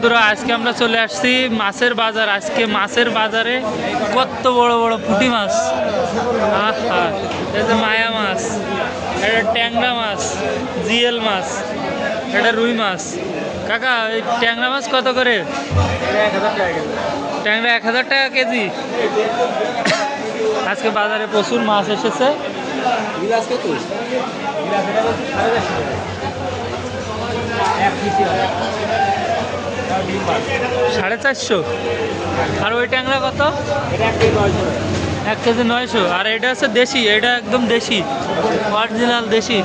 বন্ধুরা আজকে আমরা চলে আসছি মাছের বাজার। আজকে মাছের বাজারে কত বড় বড় পুঁটি মাছ, আহা, এই যে মায়া মাছ, এটা ট্যাংরা মাছ, জিএল মাছ, এটা রুই মাছ। কাকা এই ট্যাংরা মাছ কত করে? ট্যাংরা 1000 টাকা কেজি। আজকে বাজারে প্রচুর মাছ এসেছে। 450। আর ওই ট্যাংরা কত? 1 কেজি 900। আর এটা হচ্ছে দেশি, এটা একদম দেশি, অরিজিনাল দেশি।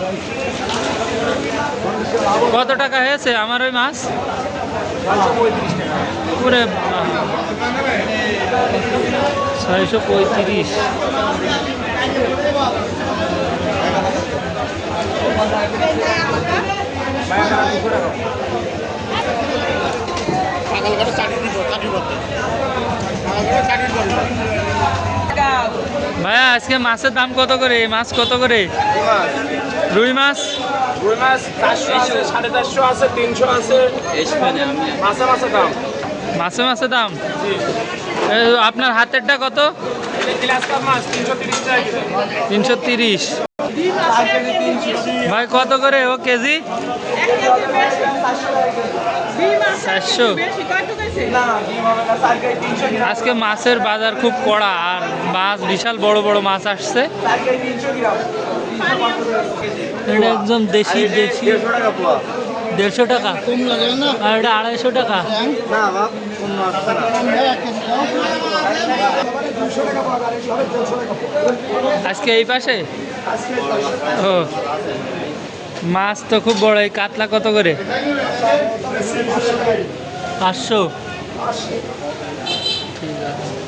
কত টাকা হয়েছে আমার ওই মাছ? পুরে 635। ভাইয়া আজকে মাছের দাম কত করে? এই মাছ কত করে? রুই মাছ? রুই মাছ 400 আছে, 450 আছে, 300 আছে। মাছে মাছে দাম। মাছে মাছে দাম। আপনার হাতেরটা কত? গ্লাস কাপ মাছ 330 টাকা কেজি। 330। ভাই কত করে ও কেজি? 400। আজকে মাছের বাজার খুব কড়া, আর মাছ বিশাল বড় বড় মাছ আসছে। এটা একদম দেশি দেশি। 150 টাকা। আর এটা 250 টাকা। আজকে এই পাশে ও মাছ তো খুব বড়। এই কাতলা কত করে? 500। ঠিক আছে।